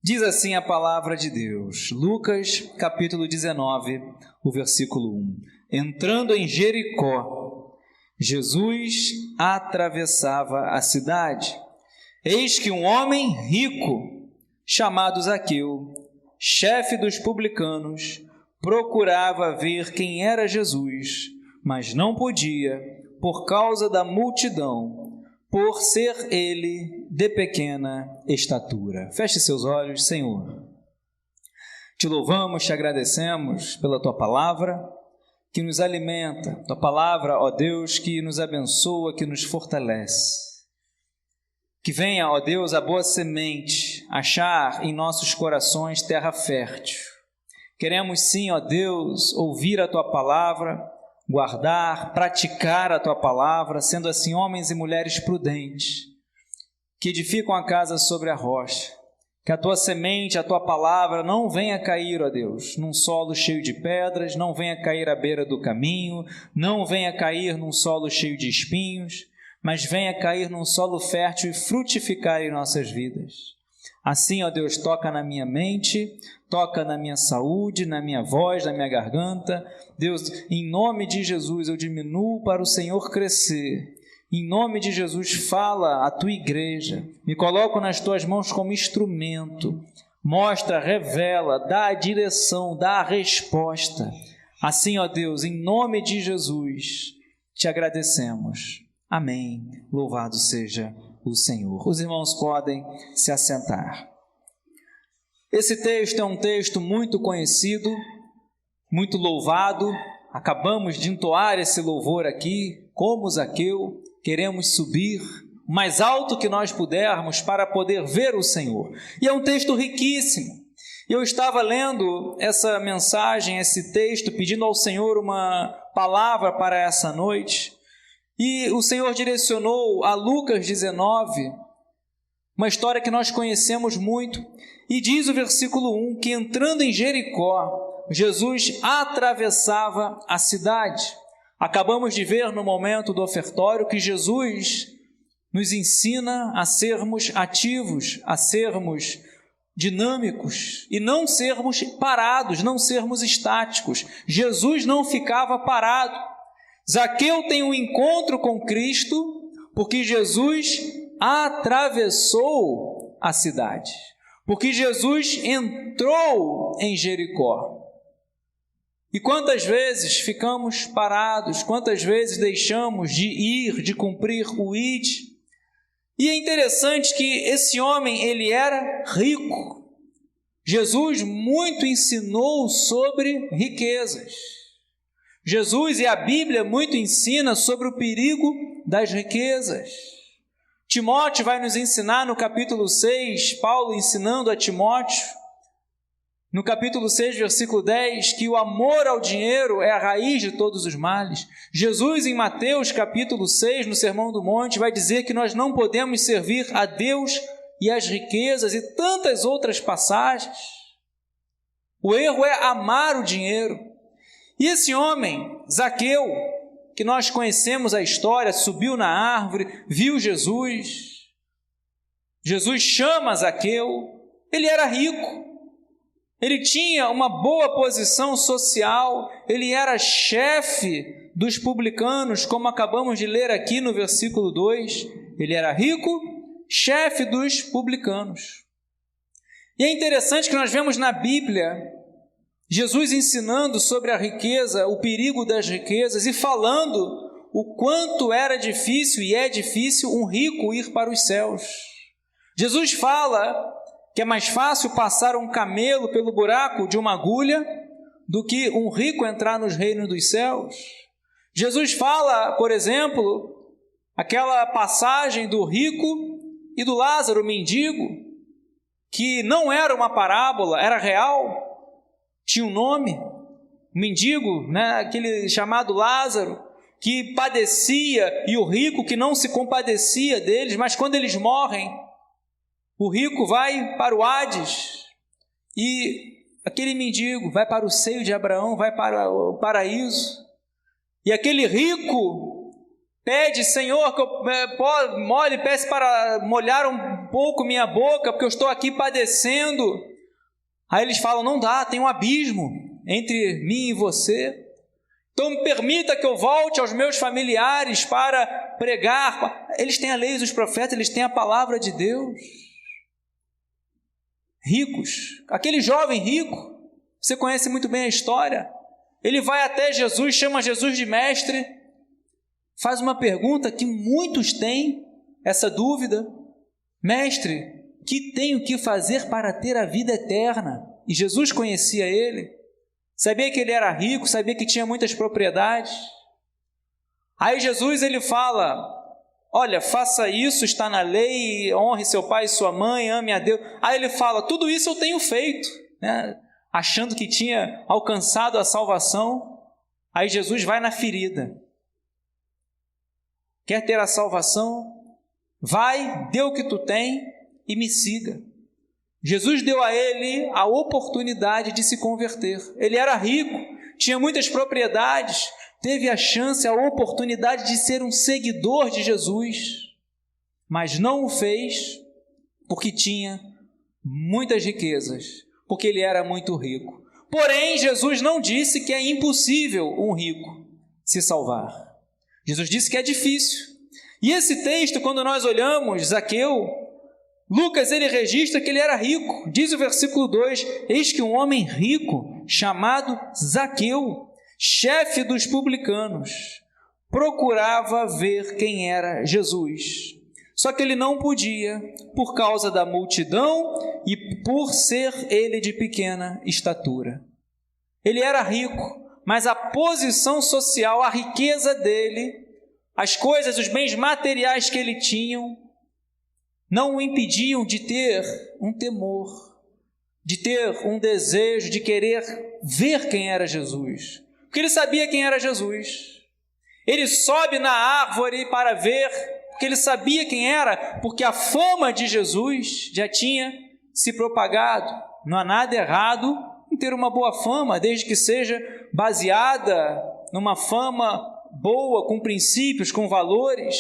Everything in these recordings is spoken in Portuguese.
Diz assim a palavra de Deus, Lucas capítulo 19, o versículo 1. Entrando em Jericó, Jesus atravessava a cidade. Eis que um homem rico, chamado Zaqueu, chefe dos publicanos, procurava ver quem era Jesus, mas não podia, por causa da multidão, por ser ele de pequena estatura. Feche seus olhos, Senhor. Te louvamos, te agradecemos pela Tua palavra, que nos alimenta. Tua palavra, ó Deus, que nos abençoa, que nos fortalece. Que venha, ó Deus, a boa semente, achar em nossos corações terra fértil. Queremos sim, ó Deus, ouvir a Tua palavra, guardar, praticar a Tua palavra, sendo assim homens e mulheres prudentes, que edificam a casa sobre a rocha. Que a Tua semente, a Tua palavra não venha cair, ó Deus, num solo cheio de pedras, não venha cair à beira do caminho, não venha cair num solo cheio de espinhos, mas venha cair num solo fértil e frutificar em nossas vidas. Assim, ó Deus, toca na minha mente, toca na minha saúde, na minha voz, na minha garganta. Deus, em nome de Jesus, eu diminuo para o Senhor crescer. Em nome de Jesus, fala à Tua igreja. Me coloco nas Tuas mãos como instrumento. Mostra, revela, dá a direção, dá a resposta. Assim, ó Deus, em nome de Jesus, te agradecemos. Amém. Louvado seja o Senhor. Os irmãos podem se assentar. Esse texto é um texto muito conhecido, muito louvado. Acabamos de entoar esse louvor aqui, como Zaqueu, queremos subir o mais alto que nós pudermos para poder ver o Senhor. E é um texto riquíssimo. Eu estava lendo essa mensagem, esse texto, pedindo ao Senhor uma palavra para essa noite. E o Senhor direcionou a Lucas 19, uma história que nós conhecemos muito, e diz o versículo 1, que entrando em Jericó, Jesus atravessava a cidade. Acabamos de ver no momento do ofertório que Jesus nos ensina a sermos ativos, a sermos dinâmicos e não sermos parados, não sermos estáticos. Jesus não ficava parado. Zaqueu tem um encontro com Cristo porque Jesus atravessou a cidade, porque Jesus entrou em Jericó. E quantas vezes ficamos parados, quantas vezes deixamos de ir, de cumprir o id? E é interessante que esse homem, ele era rico. Jesus muito ensinou sobre riquezas. Jesus e a Bíblia muito ensina sobre o perigo das riquezas. Timóteo vai nos ensinar no capítulo 6, Paulo ensinando a Timóteo, no capítulo 6, versículo 10, que o amor ao dinheiro é a raiz de todos os males. Jesus, em Mateus capítulo 6, no Sermão do Monte, vai dizer que nós não podemos servir a Deus e as riquezas e tantas outras passagens. O erro é amar o dinheiro. E esse homem, Zaqueu, que nós conhecemos a história, subiu na árvore, viu Jesus. Jesus chama Zaqueu, ele era rico, ele tinha uma boa posição social, ele era chefe dos publicanos, como acabamos de ler aqui no versículo 2. Ele era rico, chefe dos publicanos. E é interessante que nós vemos na Bíblia Jesus ensinando sobre a riqueza, o perigo das riquezas e falando o quanto era difícil e é difícil um rico ir para os céus. Jesus fala que é mais fácil passar um camelo pelo buraco de uma agulha do que um rico entrar nos reinos dos céus. Jesus fala, por exemplo, aquela passagem do rico e do Lázaro, o mendigo, que não era uma parábola, era real. Tinha um nome, um mendigo, aquele chamado Lázaro, que padecia, e o rico que não se compadecia deles, mas quando eles morrem, o rico vai para o Hades, e aquele mendigo vai para o seio de Abraão, vai para o paraíso, e aquele rico Pede, Senhor, que eu peça para molhar um pouco minha boca, porque eu estou aqui padecendo. Aí eles falam, não dá, tem um abismo entre mim e você. Então me permita que eu volte aos meus familiares para pregar. Eles têm a lei dos profetas, eles têm a palavra de Deus. Ricos, aquele jovem rico, você conhece muito bem a história. Ele vai até Jesus, chama Jesus de mestre, faz uma pergunta que muitos têm, essa dúvida: mestre, que tenho que fazer para ter a vida eterna? E Jesus conhecia ele, sabia que ele era rico, sabia que tinha muitas propriedades. Aí Jesus ele fala: olha, faça isso, está na lei, honre seu pai e sua mãe, ame a Deus. Aí ele fala, tudo isso eu tenho feito, né? Achando que tinha alcançado a salvação. Aí Jesus vai na ferida. Quer ter a salvação? Vai, dê o que tu tem e me siga. Jesus deu a ele a oportunidade de se converter. Ele era rico, tinha muitas propriedades, teve a chance, a oportunidade de ser um seguidor de Jesus, mas não o fez porque tinha muitas riquezas, porque ele era muito rico. Porém, Jesus não disse que é impossível um rico se salvar. Jesus disse que é difícil. E esse texto, quando nós olhamos Zaqueu, Lucas ele registra que ele era rico. Diz o versículo 2: eis que um homem rico, chamado Zaqueu, chefe dos publicanos, procurava ver quem era Jesus. Só que ele não podia, por causa da multidão e por ser ele de pequena estatura. Ele era rico, mas a posição social, a riqueza dele, as coisas, os bens materiais que ele tinha, não o impediam de ter um temor, de ter um desejo, de querer ver quem era Jesus. Porque ele sabia quem era Jesus. Ele sobe na árvore para ver, porque ele sabia quem era, porque a fama de Jesus já tinha se propagado. Não há nada errado em ter uma boa fama, desde que seja baseada numa fama boa, com princípios, com valores,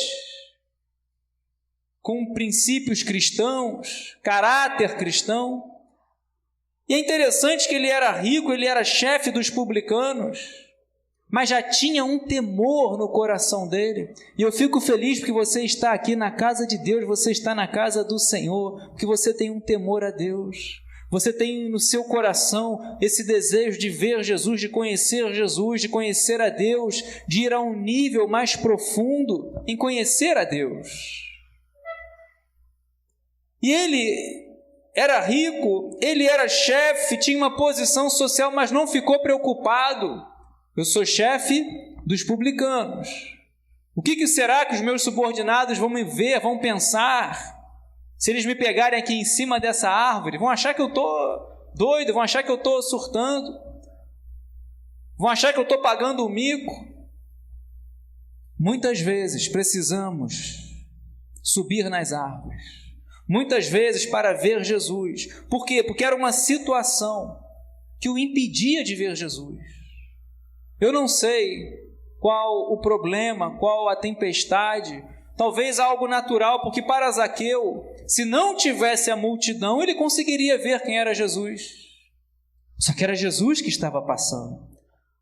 com princípios cristãos, caráter cristão. E é interessante que ele era rico, ele era chefe dos publicanos, mas já tinha um temor no coração dele. E eu fico feliz porque você está aqui na casa de Deus, você está na casa do Senhor, porque você tem um temor a Deus. Você tem no seu coração esse desejo de ver Jesus, de conhecer a Deus, de ir a um nível mais profundo em conhecer a Deus. E ele era rico, ele era chefe, tinha uma posição social, mas não ficou preocupado. Eu sou chefe dos publicanos. O que será que os meus subordinados vão me ver, vão pensar? Se eles me pegarem aqui em cima dessa árvore, vão achar que eu estou doido, vão achar que eu estou surtando, vão achar que eu estou pagando o mico. Muitas vezes precisamos subir nas árvores, muitas vezes para ver Jesus. Por quê? Porque era uma situação que o impedia de ver Jesus. Eu não sei qual o problema, qual a tempestade, talvez algo natural, porque para Zaqueu, se não tivesse a multidão, ele conseguiria ver quem era Jesus. Só que era Jesus que estava passando.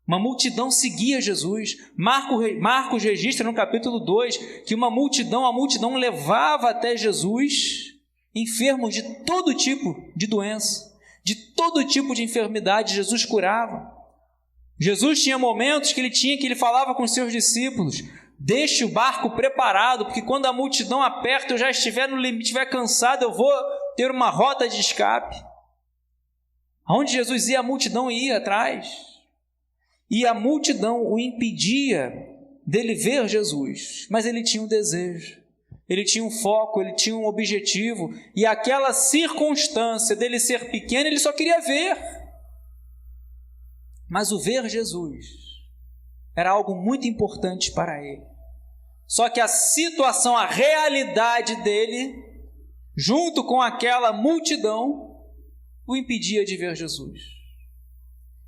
Uma multidão seguia Jesus. Marcos registra no capítulo 2 que a multidão levava até Jesus enfermos de todo tipo de doença, de todo tipo de enfermidade. Jesus curava. Jesus tinha momentos que ele falava com os seus discípulos: deixe o barco preparado, porque quando a multidão aperta, eu já estiver no limite, estiver cansado, eu vou ter uma rota de escape. Aonde Jesus ia, a multidão ia atrás. E a multidão o impedia dele ver Jesus, mas ele tinha um desejo, ele tinha um foco, ele tinha um objetivo, e aquela circunstância dele ser pequeno, ele só queria ver. Mas o ver Jesus era algo muito importante para ele. Só que a situação, a realidade dele, junto com aquela multidão, o impedia de ver Jesus.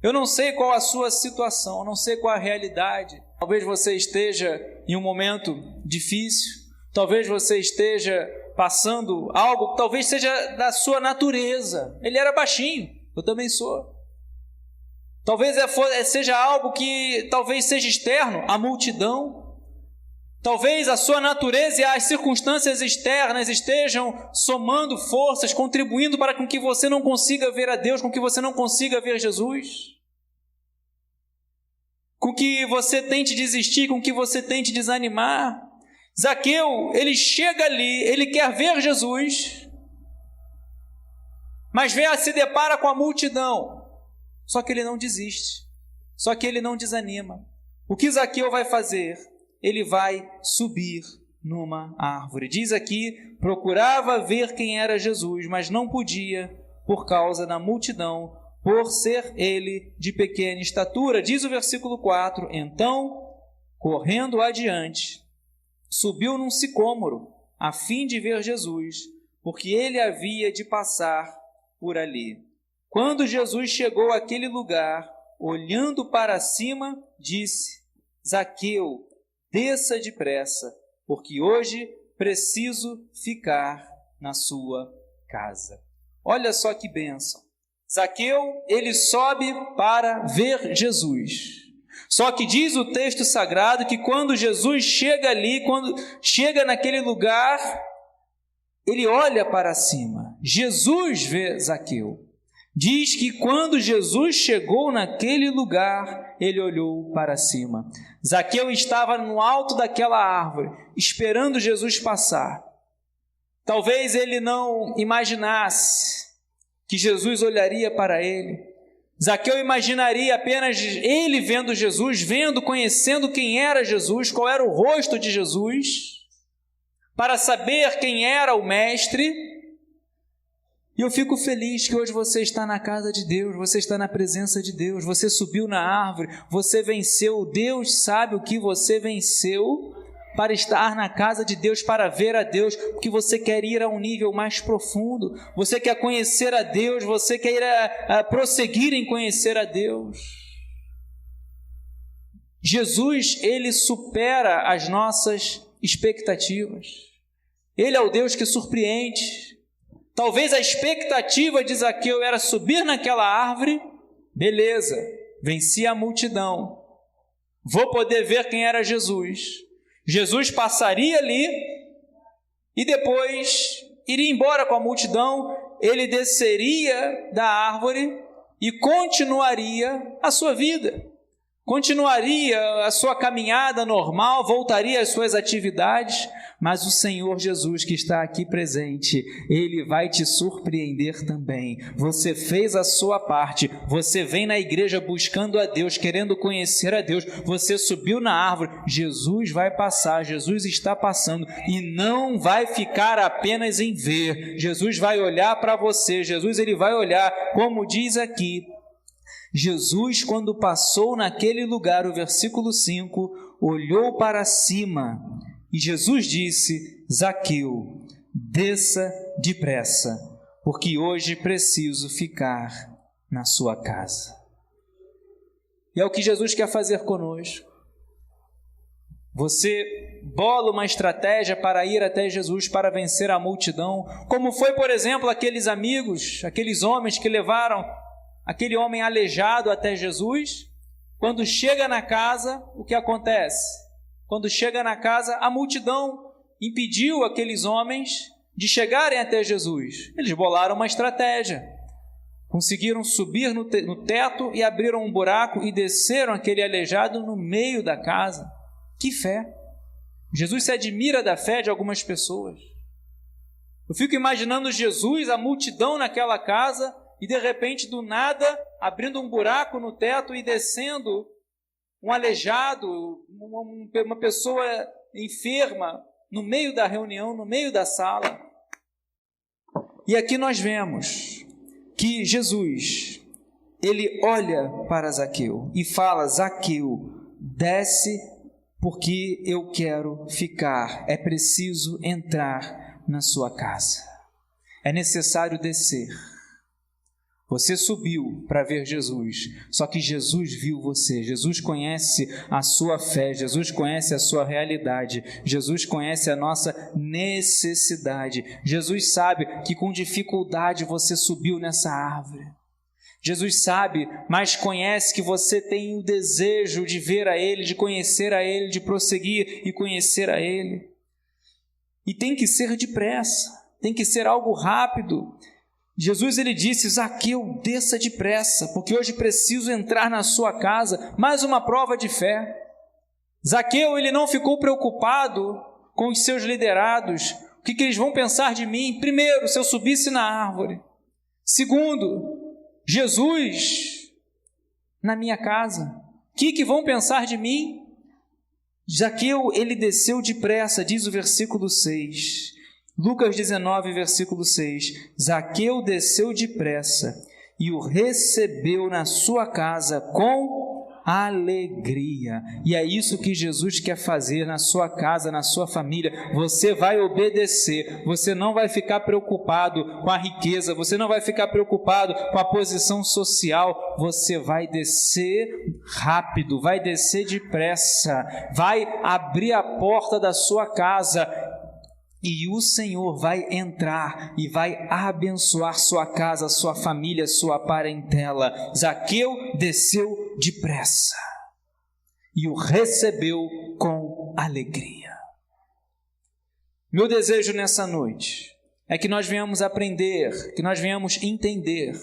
Eu não sei qual a sua situação, eu não sei qual a realidade Talvez você esteja em um momento difícil, talvez você esteja passando algo que talvez seja da sua natureza. Ele era baixinho, eu também sou. Talvez seja algo que talvez seja externo, a multidão. Talvez a sua natureza e as circunstâncias externas estejam somando forças, contribuindo para com que você não consiga ver a Deus, com que você não consiga ver Jesus. Com que você tente desistir, com que você tente desanimar. Zaqueu, ele chega ali, ele quer ver Jesus, mas se depara com a multidão. Só que ele não desiste, só que ele não desanima. O que Zaqueu vai fazer? Ele vai subir numa árvore. Diz aqui, procurava ver quem era Jesus, mas não podia por causa da multidão, por ser ele de pequena estatura. Diz o versículo 4, então, correndo adiante, subiu num sicômoro, a fim de ver Jesus, porque ele havia de passar por ali. Quando Jesus chegou àquele lugar, olhando para cima, disse, Zaqueu, desça depressa, porque hoje preciso ficar na sua casa. Olha só que bênção. Zaqueu, ele sobe para ver Jesus. Só que diz o texto sagrado que quando Jesus chega ali, quando chega naquele lugar, ele olha para cima. Jesus vê Zaqueu. Diz que quando Jesus chegou naquele lugar, ele olhou para cima. Zaqueu estava no alto daquela árvore, esperando Jesus passar. Talvez ele não imaginasse que Jesus olharia para ele. Zaqueu imaginaria apenas ele vendo Jesus, conhecendo quem era Jesus, qual era o rosto de Jesus, para saber quem era o Mestre. E eu fico feliz que hoje você está na casa de Deus, você está na presença de Deus, você subiu na árvore, você venceu. Deus sabe o que você venceu para estar na casa de Deus, para ver a Deus, porque você quer ir a um nível mais profundo, você quer conhecer a Deus, você quer prosseguir em conhecer a Deus. Jesus, ele supera as nossas expectativas. Ele é o Deus que surpreende. Talvez a expectativa de Zaqueu era subir naquela árvore, beleza, venci a multidão, vou poder ver quem era Jesus. Jesus passaria ali e depois iria embora com a multidão, ele desceria da árvore e continuaria a sua vida, continuaria a sua caminhada normal, voltaria às suas atividades. Mas o Senhor Jesus que está aqui presente, Ele vai te surpreender também. Você fez a sua parte, você vem na igreja buscando a Deus, querendo conhecer a Deus, você subiu na árvore, Jesus vai passar, Jesus está passando e não vai ficar apenas em ver. Jesus vai olhar para você, Jesus ele vai olhar, como diz aqui, Jesus quando passou naquele lugar, o versículo 5, olhou para cima, e Jesus disse, Zaqueu, desça depressa, porque hoje preciso ficar na sua casa. E é o que Jesus quer fazer conosco. Você bola uma estratégia para ir até Jesus, para vencer a multidão, como foi, por exemplo, aqueles amigos, aqueles homens que levaram aquele homem aleijado até Jesus. Quando chega na casa, o que acontece? Quando chega na casa, a multidão impediu aqueles homens de chegarem até Jesus. Eles bolaram uma estratégia. Conseguiram subir no teto e abriram um buraco e desceram aquele aleijado no meio da casa. Que fé! Jesus se admira da fé de algumas pessoas. Eu fico imaginando Jesus, a multidão naquela casa, e de repente, do nada, abrindo um buraco no teto e descendo um aleijado, uma pessoa enferma, no meio da reunião, no meio da sala. E aqui nós vemos que Jesus, ele olha para Zaqueu e fala, Zaqueu, desce porque eu quero ficar, é preciso entrar na sua casa, é necessário descer. Você subiu para ver Jesus, só que Jesus viu você. Jesus conhece a sua fé, Jesus conhece a sua realidade, Jesus conhece a nossa necessidade. Jesus sabe que com dificuldade você subiu nessa árvore. Jesus sabe, mas conhece que você tem o desejo de ver a Ele, de conhecer a Ele, de prosseguir e conhecer a Ele. E tem que ser depressa, tem que ser algo rápido. Jesus, ele disse: Zaqueu, desça depressa, porque hoje preciso entrar na sua casa. Mais uma prova de fé. Zaqueu, ele não ficou preocupado com os seus liderados. O que eles vão pensar de mim? Primeiro, se eu subisse na árvore. Segundo, Jesus na minha casa. O que vão pensar de mim? Zaqueu, ele desceu depressa, diz o versículo 6. Lucas 19, versículo 6. Zaqueu desceu depressa e o recebeu na sua casa com alegria. E é isso que Jesus quer fazer na sua casa, na sua família. Você vai obedecer, você não vai ficar preocupado com a riqueza, você não vai ficar preocupado com a posição social, você vai descer rápido, vai descer depressa, vai abrir a porta da sua casa, e o Senhor vai entrar e vai abençoar sua casa, sua família, sua parentela. Zaqueu desceu depressa e o recebeu com alegria. Meu desejo nessa noite é que nós venhamos aprender, que nós venhamos entender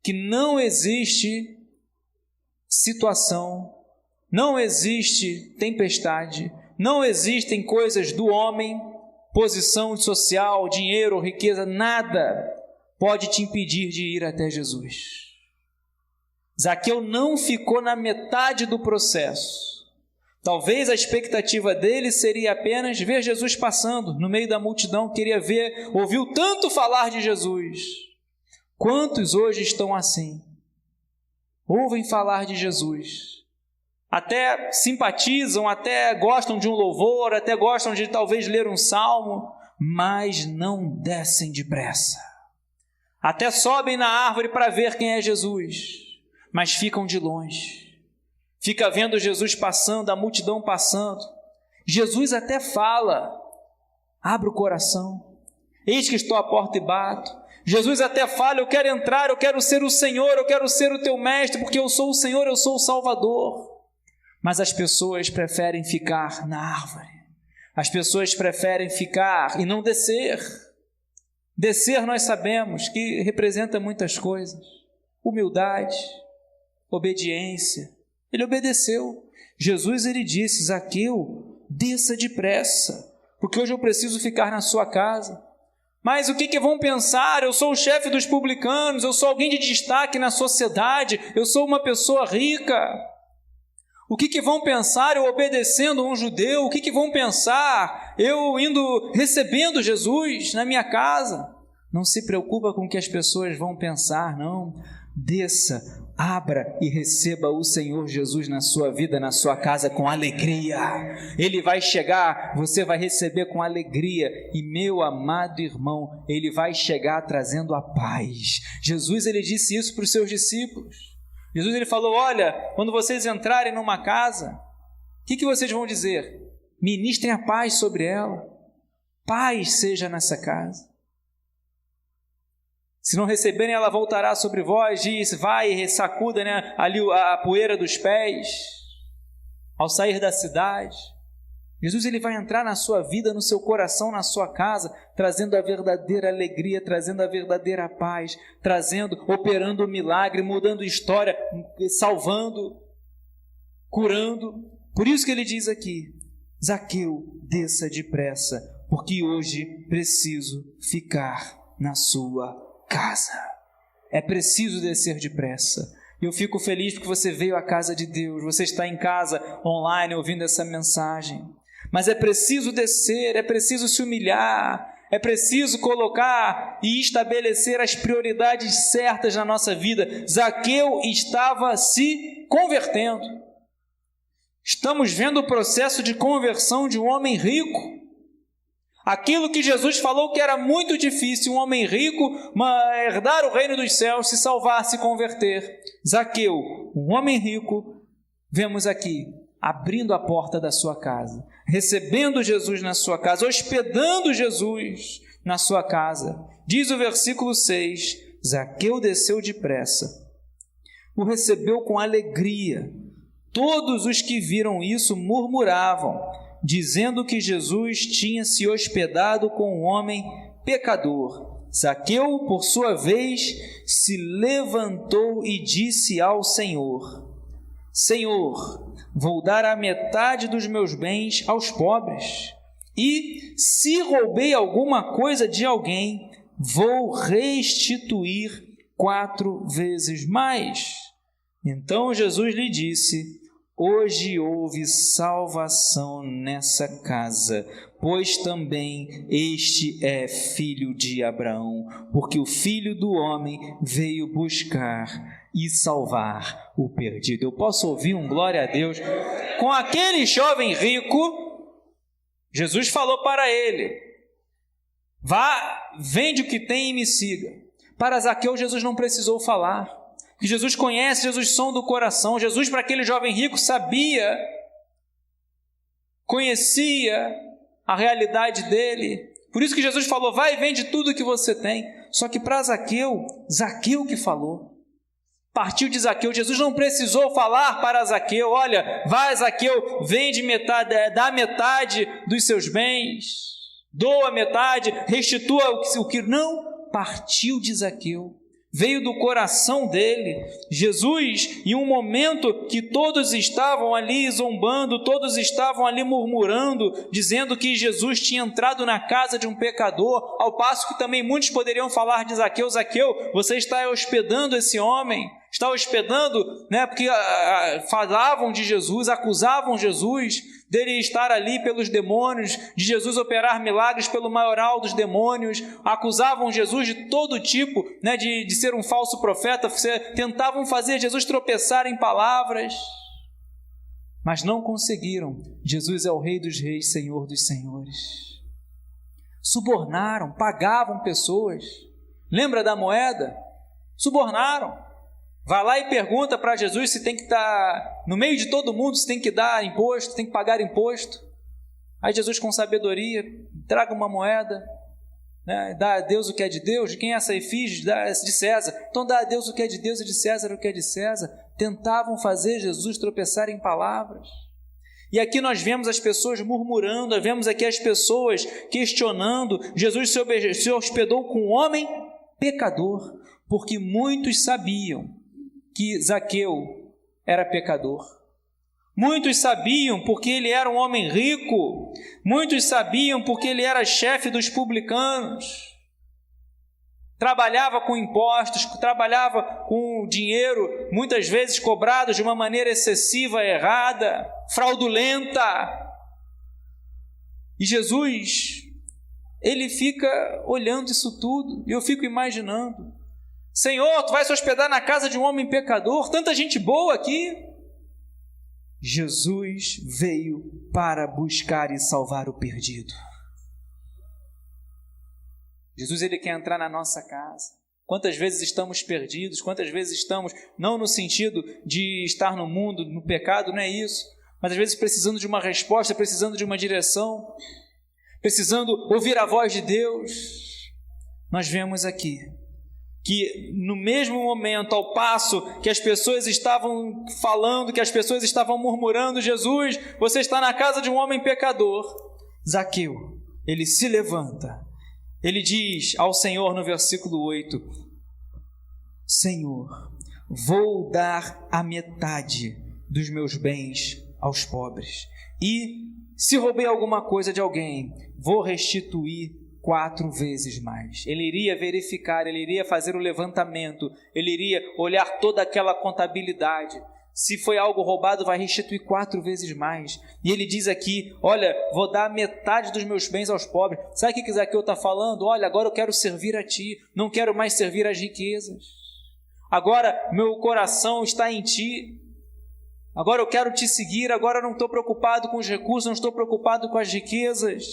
que não existe situação, não existe tempestade, não existem coisas do homem, posição social, dinheiro, riqueza, nada pode te impedir de ir até Jesus. Zaqueu não ficou na metade do processo. Talvez a expectativa dele seria apenas ver Jesus passando no meio da multidão, queria ver, ouviu tanto falar de Jesus. Quantos hoje estão assim? Ouvem falar de Jesus, até simpatizam, até gostam de um louvor, até gostam de talvez ler um salmo, mas não descem depressa. Até sobem na árvore para ver quem é Jesus, mas ficam de longe. Fica vendo Jesus passando, a multidão passando. Jesus até fala: abre o coração, eis que estou à porta e bato. Jesus até fala: eu quero entrar, eu quero ser o Senhor, eu quero ser o teu mestre, porque eu sou o Senhor, eu sou o Salvador. Mas as pessoas preferem ficar na árvore. As pessoas preferem ficar e não descer. Descer, nós sabemos que representa muitas coisas. Humildade, obediência. Ele obedeceu. Jesus, ele disse: Zaqueu, desça depressa, porque hoje eu preciso ficar na sua casa. Mas o que vão pensar? Eu sou o chefe dos publicanos, eu sou alguém de destaque na sociedade, eu sou uma pessoa rica. O que vão pensar eu obedecendo um judeu? O que vão pensar eu recebendo Jesus na minha casa? Não se preocupa com o que as pessoas vão pensar, não. Desça, abra e receba o Senhor Jesus na sua vida, na sua casa, com alegria. Ele vai chegar, você vai receber com alegria. E meu amado irmão, Ele vai chegar trazendo a paz. Jesus, ele disse isso para os seus discípulos. Jesus, ele falou: olha, quando vocês entrarem numa casa, o que vocês vão dizer? Ministrem a paz sobre ela. Paz seja nessa casa. Se não receberem, ela voltará sobre vós, diz, vai e sacuda, ali a poeira dos pés, ao sair da cidade. Jesus, ele vai entrar na sua vida, no seu coração, na sua casa, trazendo a verdadeira alegria, trazendo a verdadeira paz, operando o milagre, mudando história, salvando, curando. Por isso que ele diz aqui: Zaqueu, desça depressa, porque hoje preciso ficar na sua casa. É preciso descer depressa. Eu fico feliz porque você veio à casa de Deus, você está em casa, online, ouvindo essa mensagem. Mas é preciso descer, é preciso se humilhar, é preciso colocar e estabelecer as prioridades certas na nossa vida. Zaqueu estava se convertendo. Estamos vendo o processo de conversão de um homem rico. Aquilo que Jesus falou que era muito difícil, um homem rico herdar o reino dos céus, se salvar, se converter. Zaqueu, um homem rico, vemos aqui, abrindo a porta da sua casa, recebendo Jesus na sua casa, hospedando Jesus na sua casa. Diz o versículo 6, Zaqueu desceu depressa, o recebeu com alegria. Todos os que viram isso murmuravam, dizendo que Jesus tinha se hospedado com um homem pecador. Zaqueu, por sua vez, se levantou e disse ao Senhor: Senhor, vou dar a metade dos meus bens aos pobres, e se roubei alguma coisa de alguém, vou restituir 4 vezes mais. Então Jesus lhe disse: Hoje houve salvação nessa casa, pois também este é filho de Abraão, porque o Filho do Homem veio buscar e salvar o perdido. Eu posso ouvir um glória a Deus? Com aquele jovem rico, Jesus falou para ele: vá, vende o que tem e me siga. Para Zaqueu, Jesus não precisou falar. Que Jesus conhece, Jesus sonda o coração. Jesus, para aquele jovem rico, sabia, conhecia a realidade dele. Por isso que Jesus falou: vai e vende tudo que você tem. Só que para Zaqueu, Zaqueu que falou. Partiu de Zaqueu. Jesus não precisou falar para Zaqueu: olha, vai Zaqueu, vende metade, dá metade dos seus bens, doa metade, restitua o que não. Partiu de Zaqueu. Veio do coração dele. Jesus, em um momento que todos estavam ali zombando, todos estavam ali murmurando, dizendo que Jesus tinha entrado na casa de um pecador, ao passo que também muitos poderiam falar de Zaqueu: Zaqueu, você está hospedando esse homem, está hospedando, porque falavam de Jesus, acusavam Jesus dele estar ali pelos demônios, de Jesus operar milagres pelo maioral dos demônios, acusavam Jesus de todo tipo, de ser um falso profeta, tentavam fazer Jesus tropeçar em palavras, mas não conseguiram. Jesus é o Rei dos Reis, Senhor dos Senhores. Subornaram, pagavam pessoas. Lembra da moeda? Subornaram. Vai lá e pergunta para Jesus se tem que estar no meio de todo mundo, se tem que dar imposto, tem que pagar imposto. Aí Jesus, com sabedoria, traga uma moeda, dá a Deus o que é de Deus. De quem é essa efígie? De César. Então dá a Deus o que é de Deus e de César o que é de César. Tentavam fazer Jesus tropeçar em palavras. E aqui nós vemos as pessoas murmurando, vemos aqui as pessoas questionando. Jesus se hospedou com um homem pecador, porque muitos sabiam que Zaqueu era pecador. Muitos sabiam porque ele era um homem rico. Muitos sabiam porque ele era chefe dos publicanos. Trabalhava com impostos, trabalhava com dinheiro, muitas vezes cobrado de uma maneira excessiva, errada, fraudulenta. E Jesus, ele fica olhando isso tudo, e eu fico imaginando: Senhor, tu vai se hospedar na casa de um homem pecador, tanta gente boa aqui. Jesus veio para buscar e salvar o perdido. Jesus, ele quer entrar na nossa casa. Quantas vezes estamos perdidos, quantas vezes estamos, não no sentido de estar no mundo, no pecado, não é isso, mas às vezes precisando de uma resposta, precisando de uma direção, precisando ouvir a voz de Deus. Nós vemos aqui que no mesmo momento, ao passo que as pessoas estavam falando, que as pessoas estavam murmurando: Jesus, você está na casa de um homem pecador, Zaqueu, ele se levanta, ele diz ao Senhor no versículo 8: Senhor, vou dar a metade dos meus bens aos pobres, e se roubei alguma coisa de alguém, vou restituir 4 vezes mais. Ele iria verificar, ele iria fazer o levantamento, ele iria olhar toda aquela contabilidade. Se foi algo roubado, vai restituir 4 vezes mais. E ele diz aqui: olha, vou dar metade dos meus bens aos pobres. Sabe o que Zaqueu está falando? Olha, agora eu quero servir a ti, não quero mais servir às riquezas. Agora meu coração está em ti. Agora eu quero te seguir, agora eu não estou preocupado com os recursos, não estou preocupado com as riquezas.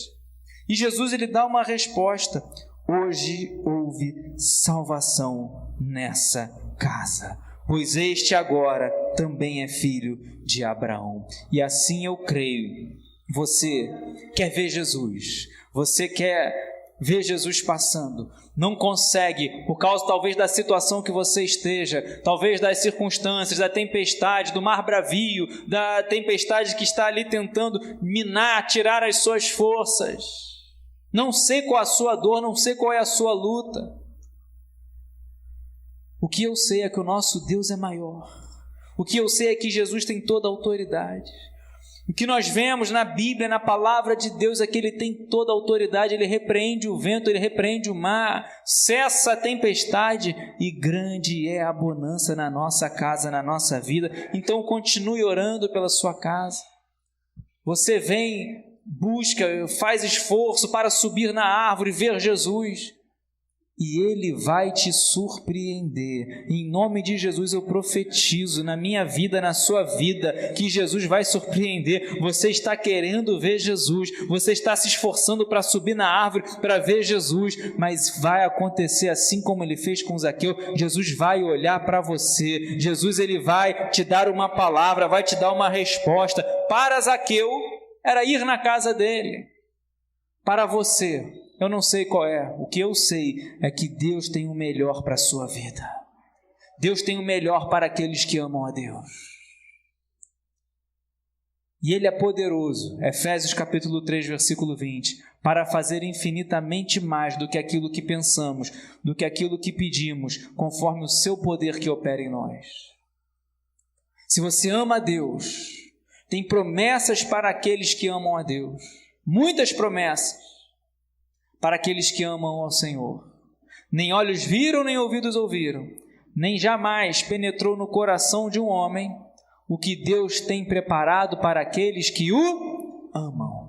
E Jesus ele dá uma resposta: hoje houve salvação nessa casa, pois este agora também é filho de Abraão. E assim eu creio. Você quer ver Jesus? Você quer ver Jesus passando? Não consegue, por causa talvez da situação que você esteja, talvez das circunstâncias, da tempestade, do mar bravio, da tempestade que está ali tentando minar, tirar as suas forças. Não sei qual a sua dor, não sei qual é a sua luta. O que eu sei é que o nosso Deus é maior. O que eu sei é que Jesus tem toda a autoridade. O que nós vemos na Bíblia, na palavra de Deus, é que Ele tem toda a autoridade. Ele repreende o vento, Ele repreende o mar, cessa a tempestade, e grande é a bonança na nossa casa, na nossa vida. Então continue orando pela sua casa. Você vem, busca, faz esforço para subir na árvore, ver Jesus, e Ele vai te surpreender. Em nome de Jesus eu profetizo na minha vida, na sua vida, que Jesus vai surpreender. Você está querendo ver Jesus, você está se esforçando para subir na árvore, para ver Jesus, mas vai acontecer assim como Ele fez com Zaqueu. Jesus vai olhar para você, Jesus ele vai te dar uma palavra, vai te dar uma resposta. Para Zaqueu era ir na casa dele. Para você, eu não sei qual é. O que eu sei é que Deus tem o melhor para a sua vida. Deus tem o melhor para aqueles que amam a Deus. E Ele é poderoso, Efésios capítulo 3, versículo 20, para fazer infinitamente mais do que aquilo que pensamos, do que aquilo que pedimos, conforme o seu poder que opera em nós. Se você ama a Deus, tem promessas para aqueles que amam a Deus. Muitas promessas para aqueles que amam ao Senhor. Nem olhos viram, nem ouvidos ouviram, nem jamais penetrou no coração de um homem o que Deus tem preparado para aqueles que o amam.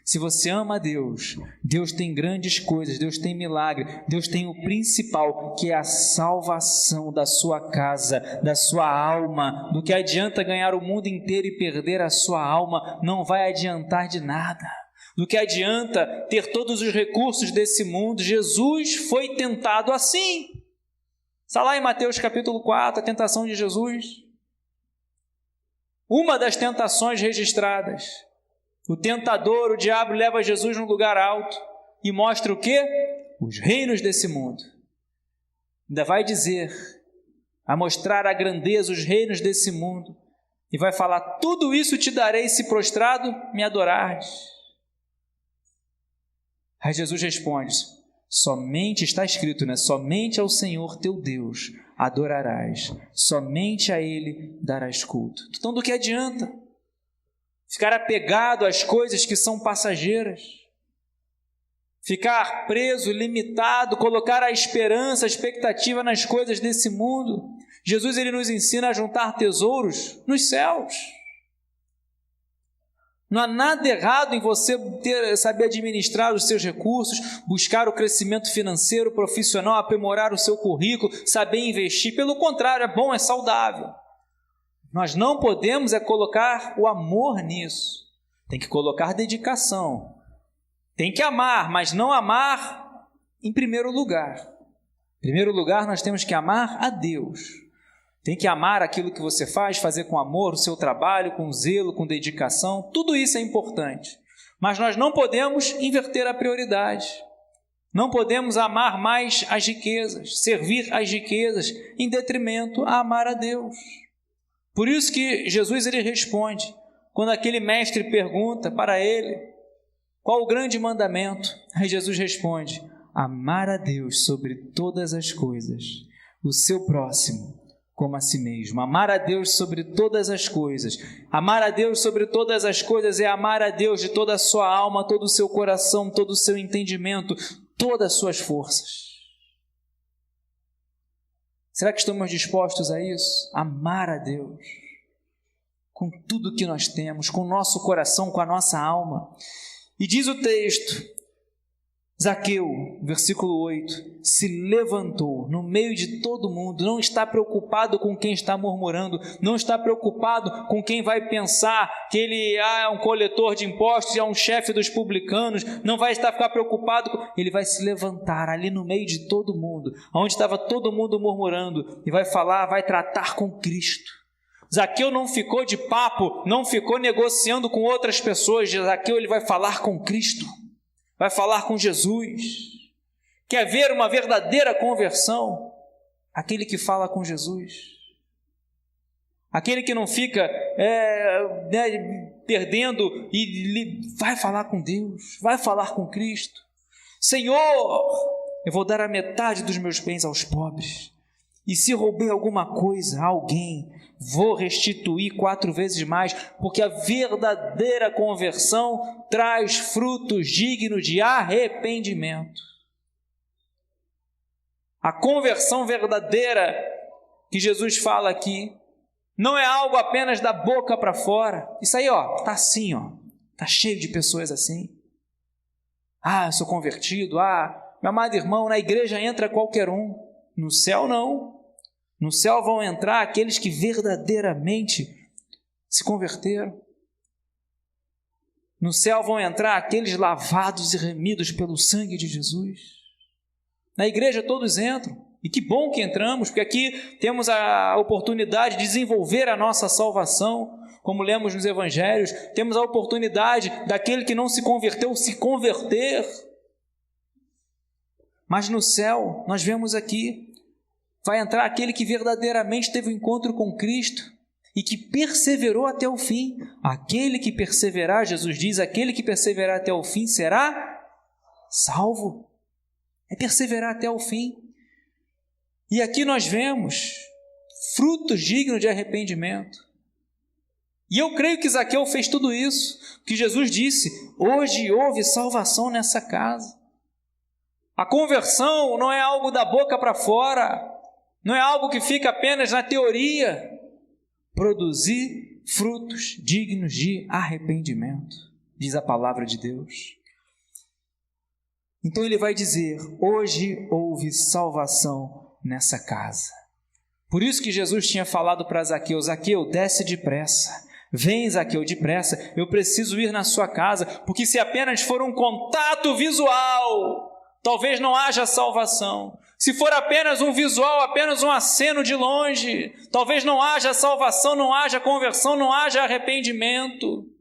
Se você ama a Deus, Deus tem grandes coisas, Deus tem milagre, Deus tem o principal, que é a salvação da sua casa, da sua alma. Do que adianta ganhar o mundo inteiro e perder a sua alma? Não vai adiantar de nada. Do que adianta ter todos os recursos desse mundo? Jesus foi tentado assim. Está lá em Mateus capítulo 4, a tentação de Jesus. Uma das tentações registradas. O tentador, o diabo, leva Jesus num lugar alto e mostra o quê? Os reinos desse mundo. Ainda vai dizer, a mostrar a grandeza, os reinos desse mundo. E vai falar, tudo isso te darei se prostrado me adorares. Aí Jesus responde, somente está escrito, né? Somente ao Senhor teu Deus adorarás, somente a Ele darás culto. Então do que adianta ficar apegado às coisas que são passageiras? Ficar preso, limitado, colocar a esperança, a expectativa nas coisas desse mundo? Jesus ele nos ensina a juntar tesouros nos céus. Não há nada errado em você saber administrar os seus recursos, buscar o crescimento financeiro, profissional, aprimorar o seu currículo, saber investir. Pelo contrário, é bom, é saudável. Nós não podemos colocar o amor nisso. Tem que colocar dedicação. Tem que amar, mas não amar em primeiro lugar. Em primeiro lugar, nós temos que amar a Deus. Tem que amar aquilo que você faz, fazer com amor o seu trabalho, com zelo, com dedicação. Tudo isso é importante. Mas nós não podemos inverter a prioridade. Não podemos amar mais as riquezas, servir às riquezas, em detrimento a amar a Deus. Por isso que Jesus ele responde, quando aquele mestre pergunta para ele, qual o grande mandamento? Aí Jesus responde, amar a Deus sobre todas as coisas, o seu próximo como a si mesmo. Amar a Deus sobre todas as coisas. Amar a Deus sobre todas as coisas é amar a Deus de toda a sua alma, todo o seu coração, todo o seu entendimento, todas as suas forças. Será que estamos dispostos a isso? Amar a Deus com tudo que nós temos, com o nosso coração, com a nossa alma. E diz o texto, Zaqueu, versículo 8, se levantou no meio de todo mundo, não está preocupado com quem está murmurando, não está preocupado com quem vai pensar que ele é um coletor de impostos, é um chefe dos publicanos, não vai ficar preocupado, ele vai se levantar ali no meio de todo mundo, onde estava todo mundo murmurando, e vai falar, vai tratar com Cristo. Zaqueu não ficou de papo, não ficou negociando com outras pessoas, Zaqueu ele vai falar com Cristo. Vai falar com Jesus. Quer ver uma verdadeira conversão? Aquele que fala com Jesus. Aquele que não fica perdendo e vai falar com Deus, vai falar com Cristo. Senhor, eu vou dar a metade dos meus bens aos pobres. E se roubei alguma coisa a alguém, vou restituir 4 vezes mais, porque a verdadeira conversão traz frutos dignos de arrependimento. A conversão verdadeira que Jesus fala aqui não é algo apenas da boca para fora. Isso aí, tá assim, tá cheio de pessoas assim. Eu sou convertido. Meu amado irmão, na igreja entra qualquer um. No céu não. No céu vão entrar aqueles que verdadeiramente se converteram. No céu vão entrar aqueles lavados e remidos pelo sangue de Jesus. Na igreja todos entram. E que bom que entramos, porque aqui temos a oportunidade de desenvolver a nossa salvação, como lemos nos evangelhos. Temos a oportunidade daquele que não se converteu se converter. Mas no céu, nós vemos aqui, vai entrar aquele que verdadeiramente teve um encontro com Cristo e que perseverou até o fim. Aquele que perseverar, Jesus diz, aquele que perseverar até o fim será salvo. É perseverar até o fim. E aqui nós vemos frutos dignos de arrependimento. E eu creio que Zaqueu fez tudo isso, que Jesus disse, hoje houve salvação nessa casa. A conversão não é algo da boca para fora, não é algo que fica apenas na teoria. Produzir frutos dignos de arrependimento, diz a palavra de Deus. Então ele vai dizer, hoje houve salvação nessa casa. Por isso que Jesus tinha falado para Zaqueu, Zaqueu, desce depressa. Vem, Zaqueu, depressa, eu preciso ir na sua casa, porque se apenas for um contato visual, talvez não haja salvação. Se for apenas um visual, apenas um aceno de longe, talvez não haja salvação, não haja conversão, não haja arrependimento.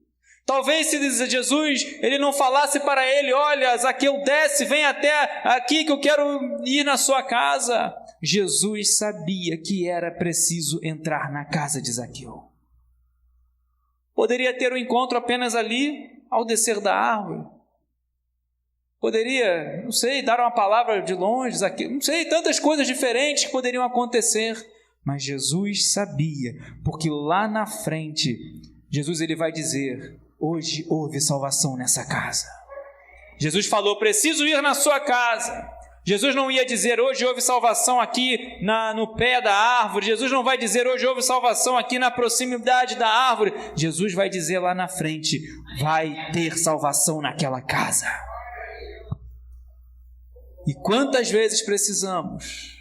Talvez se Jesus ele não falasse para ele, olha, Zaqueu, desce, vem até aqui que eu quero ir na sua casa. Jesus sabia que era preciso entrar na casa de Zaqueu. Poderia ter um encontro apenas ali, ao descer da árvore. Poderia, não sei, dar uma palavra de longe, Zaqueu, não sei, tantas coisas diferentes que poderiam acontecer. Mas Jesus sabia, porque lá na frente, Jesus ele vai dizer, hoje houve salvação nessa casa. Jesus falou, preciso ir na sua casa. Jesus não ia dizer, hoje houve salvação aqui no pé da árvore. Jesus não vai dizer, hoje houve salvação aqui na proximidade da árvore. Jesus vai dizer lá na frente, vai ter salvação naquela casa. E quantas vezes precisamos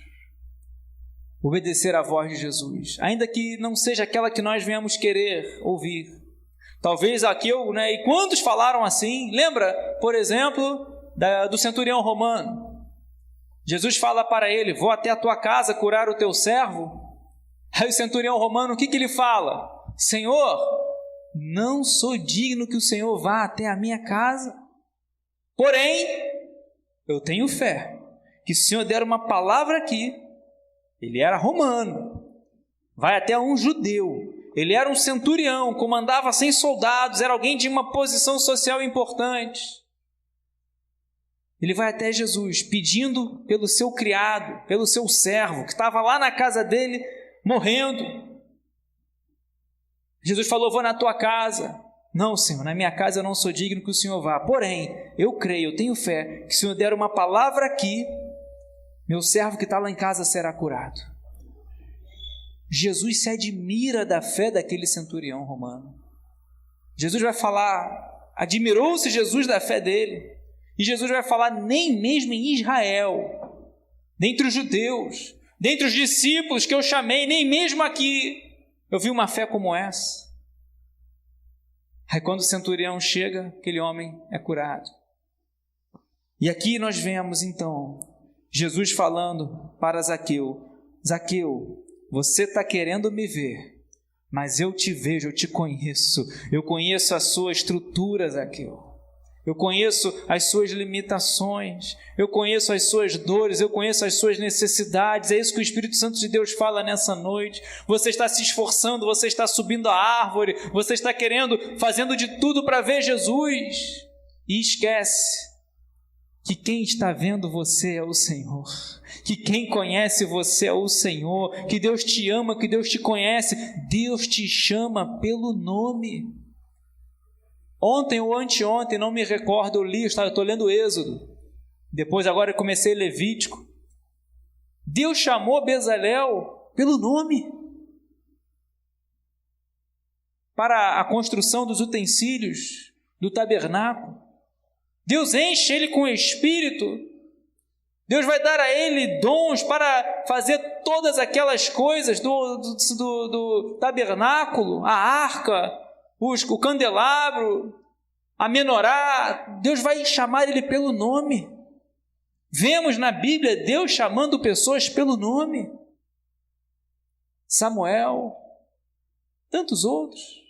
obedecer à voz de Jesus, ainda que não seja aquela que nós venhamos querer ouvir. Talvez Zaqueu, e quantos falaram assim? Lembra, por exemplo, do centurião romano? Jesus fala para ele, vou até a tua casa curar o teu servo. Aí o centurião romano, o que ele fala? Senhor, não sou digno que o Senhor vá até a minha casa. Porém, eu tenho fé que se o Senhor der uma palavra aqui, ele era romano, vai até um judeu, ele era um centurião, comandava 100 soldados, era alguém de uma posição social importante. Ele vai até Jesus pedindo pelo seu criado, pelo seu servo, que estava lá na casa dele, morrendo. Jesus falou, vou na tua casa. Não, Senhor, na minha casa eu não sou digno que o Senhor vá. Porém, eu creio, eu tenho fé, que se o Senhor der uma palavra aqui, meu servo que está lá em casa será curado. Jesus se admira da fé daquele centurião romano. Jesus vai falar, admirou-se Jesus da fé dele. E Jesus vai falar nem mesmo em Israel, dentre os judeus, dentre os discípulos que eu chamei, nem mesmo aqui eu vi uma fé como essa. Aí quando o centurião chega, aquele homem é curado. E aqui nós vemos então Jesus falando para Zaqueu: Zaqueu, você está querendo me ver, mas eu te vejo, eu te conheço. Eu conheço a sua estrutura, Zaqueu. Eu conheço as suas limitações, eu conheço as suas dores, eu conheço as suas necessidades. É isso que o Espírito Santo de Deus fala nessa noite. Você está se esforçando, você está subindo a árvore, você está fazendo de tudo para ver Jesus. E esquece que quem está vendo você é o Senhor, que quem conhece você é o Senhor, que Deus te ama, que Deus te conhece. Deus te chama pelo nome. Ontem ou anteontem, não me recordo, eu estou lendo Êxodo, depois agora eu comecei Levítico. Deus chamou Bezalel pelo nome para a construção dos utensílios do tabernáculo. Deus enche ele com o Espírito. Deus vai dar a ele dons para fazer todas aquelas coisas do tabernáculo, a arca, o candelabro, a menorá. Deus vai chamar ele pelo nome. Vemos na Bíblia Deus chamando pessoas pelo nome. Samuel, tantos outros.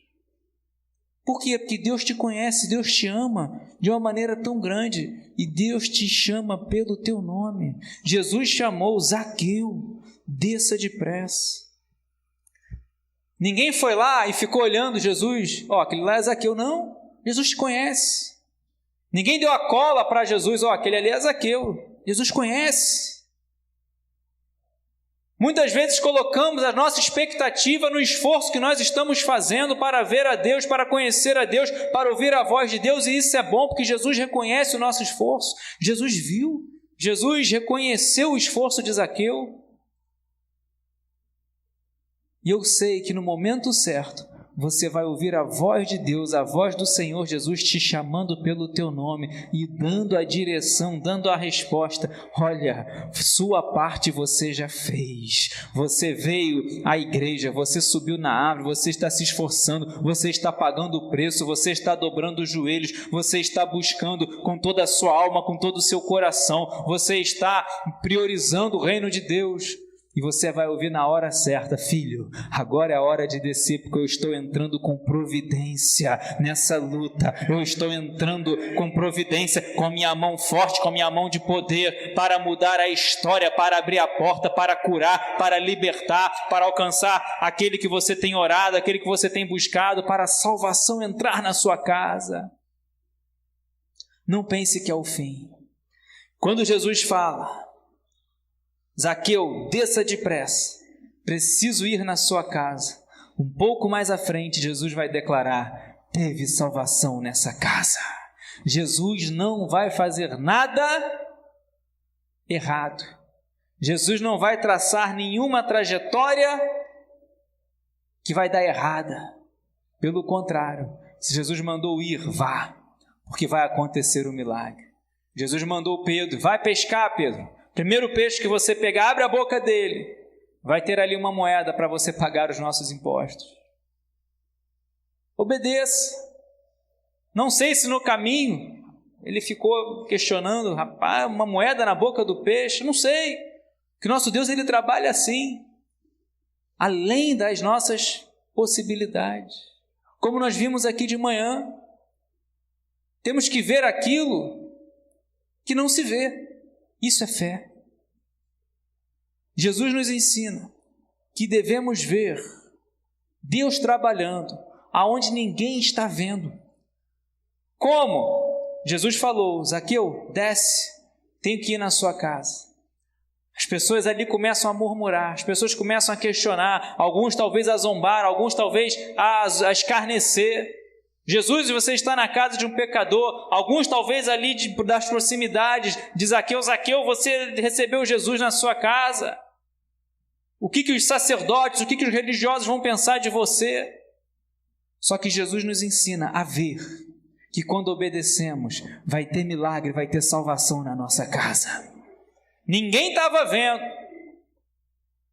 Por quê? Porque Deus te conhece, Deus te ama de uma maneira tão grande e Deus te chama pelo teu nome. Jesus chamou Zaqueu, desça depressa. Ninguém foi lá e ficou olhando Jesus, aquele lá é Zaqueu. Não, Jesus te conhece. Ninguém deu a cola para Jesus, aquele ali é Zaqueu. Jesus conhece. Muitas vezes colocamos a nossa expectativa no esforço que nós estamos fazendo para ver a Deus, para conhecer a Deus, para ouvir a voz de Deus, e isso é bom porque Jesus reconhece o nosso esforço. Jesus viu, Jesus reconheceu o esforço de Zaqueu. E eu sei que no momento certo, você vai ouvir a voz de Deus, a voz do Senhor Jesus te chamando pelo teu nome e dando a direção, dando a resposta. Olha, sua parte você já fez. Você veio à igreja, você subiu na árvore, você está se esforçando, você está pagando o preço, você está dobrando os joelhos, você está buscando com toda a sua alma, com todo o seu coração, você está priorizando o reino de Deus. E você vai ouvir na hora certa: filho, agora é a hora de descer, porque eu estou entrando com providência nessa luta. Eu estou entrando com providência, com a minha mão forte, com a minha mão de poder, para mudar a história, para abrir a porta, para curar, para libertar, para alcançar aquele que você tem orado, aquele que você tem buscado, para a salvação entrar na sua casa. Não pense que é o fim. Quando Jesus fala: Zaqueu, desça depressa, preciso ir na sua casa. Um pouco mais à frente, Jesus vai declarar: teve salvação nessa casa. Jesus não vai fazer nada errado. Jesus não vai traçar nenhuma trajetória que vai dar errada. Pelo contrário, se Jesus mandou ir, vá, porque vai acontecer o milagre. Jesus mandou Pedro: vai pescar, Pedro. Primeiro peixe que você pegar, abre a boca dele. Vai ter ali uma moeda para você pagar os nossos impostos. Obedeça. Não sei se no caminho ele ficou questionando: rapaz, uma moeda na boca do peixe. Não sei. Que nosso Deus, ele trabalha assim, além das nossas possibilidades. Como nós vimos aqui de manhã, temos que ver aquilo que não se vê. Isso é fé. Jesus nos ensina que devemos ver Deus trabalhando aonde ninguém está vendo. Como? Jesus falou: Zaqueu, desce, tenho que ir na sua casa. As pessoas ali começam a murmurar, as pessoas começam a questionar, alguns talvez a zombar, alguns talvez a escarnecer. Jesus, você está na casa de um pecador, alguns talvez ali das proximidades de Zaqueu: Zaqueu, você recebeu Jesus na sua casa. O que os sacerdotes, o que os religiosos vão pensar de você? Só que Jesus nos ensina a ver que quando obedecemos, vai ter milagre, vai ter salvação na nossa casa. Ninguém estava vendo,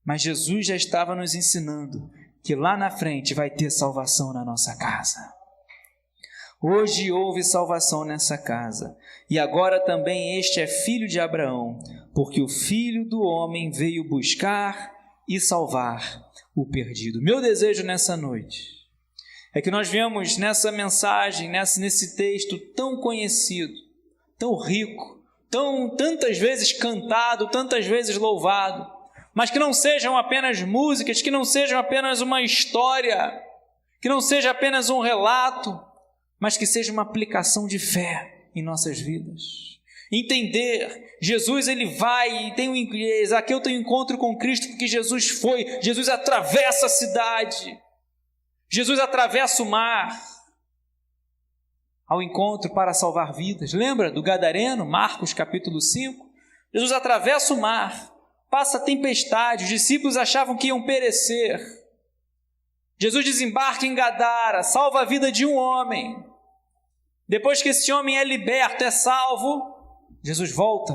mas Jesus já estava nos ensinando que lá na frente vai ter salvação na nossa casa. Hoje houve salvação nessa casa, e agora também este é filho de Abraão, porque o Filho do Homem veio buscar e salvar o perdido. Meu desejo nessa noite é que nós vemos nessa mensagem, nesse texto tão conhecido, tão rico, tantas vezes cantado, tantas vezes louvado, mas que não sejam apenas músicas, que não sejam apenas uma história, que não seja apenas um relato, mas que seja uma aplicação de fé em nossas vidas. Entender, Jesus ele vai, Zaqueu tem um encontro com Cristo porque Jesus atravessa a cidade, Jesus atravessa o mar ao encontro para salvar vidas. Lembra do Gadareno, Marcos capítulo 5? Jesus atravessa o mar, passa a tempestade, os discípulos achavam que iam perecer. Jesus desembarca em Gadara, salva a vida de um homem. Depois que esse homem é liberto, é salvo, Jesus volta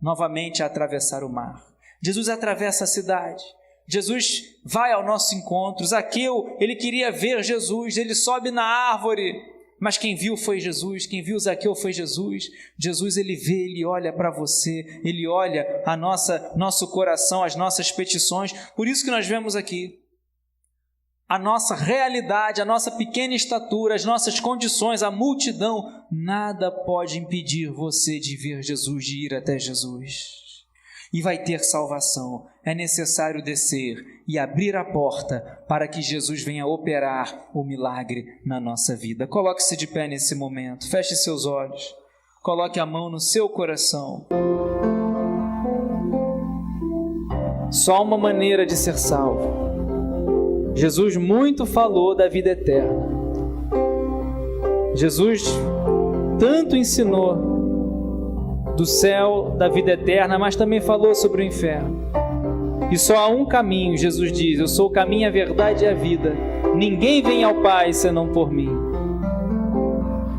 novamente a atravessar o mar. Jesus atravessa a cidade. Jesus vai ao nosso encontro. Zaqueu, ele queria ver Jesus, ele sobe na árvore, mas quem viu foi Jesus, quem viu Zaqueu foi Jesus. Jesus, ele vê, ele olha para você, ele olha nosso coração, as nossas petições. Por isso que nós vemos aqui a nossa realidade, a nossa pequena estatura, as nossas condições, a multidão, nada pode impedir você de ver Jesus, de ir até Jesus. E vai ter salvação. É necessário descer e abrir a porta para que Jesus venha operar o milagre na nossa vida. Coloque-se de pé nesse momento, feche seus olhos, coloque a mão no seu coração. Só uma maneira de ser salvo. Jesus muito falou da vida eterna. Jesus tanto ensinou do céu, da vida eterna, mas também falou sobre o inferno. E só há um caminho, Jesus diz: eu sou o caminho, a verdade e a vida. Ninguém vem ao Pai senão por mim.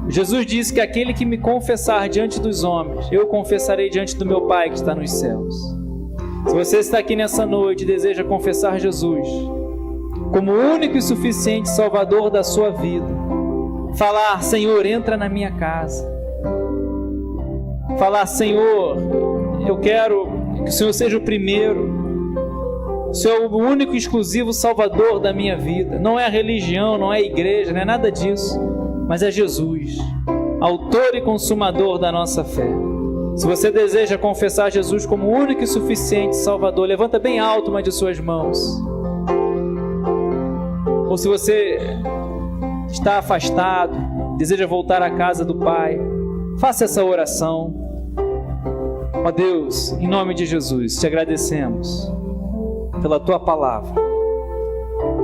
Jesus disse que aquele que me confessar diante dos homens, eu confessarei diante do meu Pai que está nos céus. Se você está aqui nessa noite e deseja confessar Jesus como o único e suficiente Salvador da sua vida, falar: Senhor, entra na minha casa. Falar: Senhor, eu quero que o Senhor seja o primeiro, o Senhor é o único e exclusivo Salvador da minha vida. Não é a religião, não é a igreja, não é nada disso, mas é Jesus, autor e consumador da nossa fé. Se você deseja confessar Jesus como o único e suficiente Salvador, levanta bem alto uma de suas mãos. Ou se você está afastado, deseja voltar à casa do Pai, faça essa oração. Ó Deus, em nome de Jesus, te agradecemos pela Tua Palavra,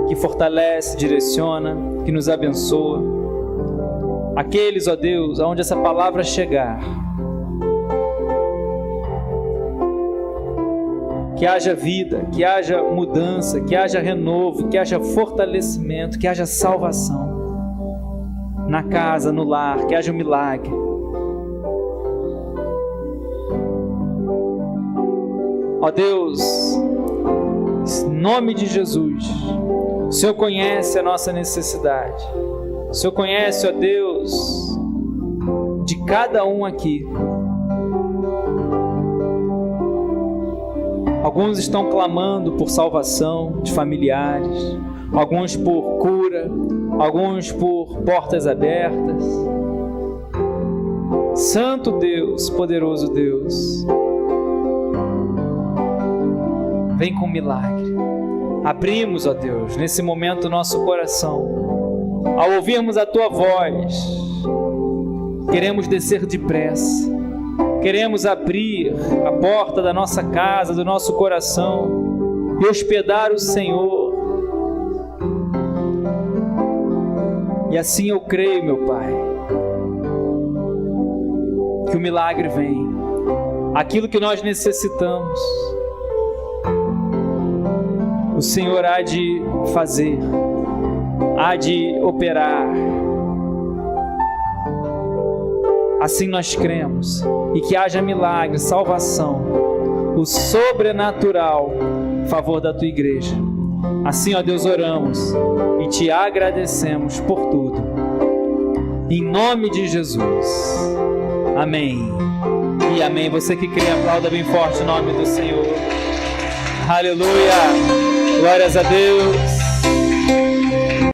que fortalece, direciona, que nos abençoa. Aqueles, ó Deus, aonde essa palavra chegar, que haja vida, que haja mudança, que haja renovo, que haja fortalecimento, que haja salvação na casa, no lar, que haja um milagre. Ó Deus, em nome de Jesus, o Senhor conhece a nossa necessidade. O Senhor conhece, ó Deus, de cada um aqui. Alguns estão clamando por salvação de familiares, alguns por cura, alguns por portas abertas. Santo Deus, poderoso Deus, vem com milagre. Abrimos, ó Deus, nesse momento nosso coração. Ao ouvirmos a Tua voz, queremos descer depressa. Queremos abrir a porta da nossa casa, do nosso coração e hospedar o Senhor. E assim eu creio, meu Pai, que o milagre vem. Aquilo que nós necessitamos, o Senhor há de fazer, há de operar. Assim nós cremos, e que haja milagre, salvação, o sobrenatural em favor da tua igreja. Assim, ó Deus, oramos e te agradecemos por tudo. Em nome de Jesus. Amém. E amém. Você que crê, aplauda bem forte o nome do Senhor. Aleluia. Glórias a Deus.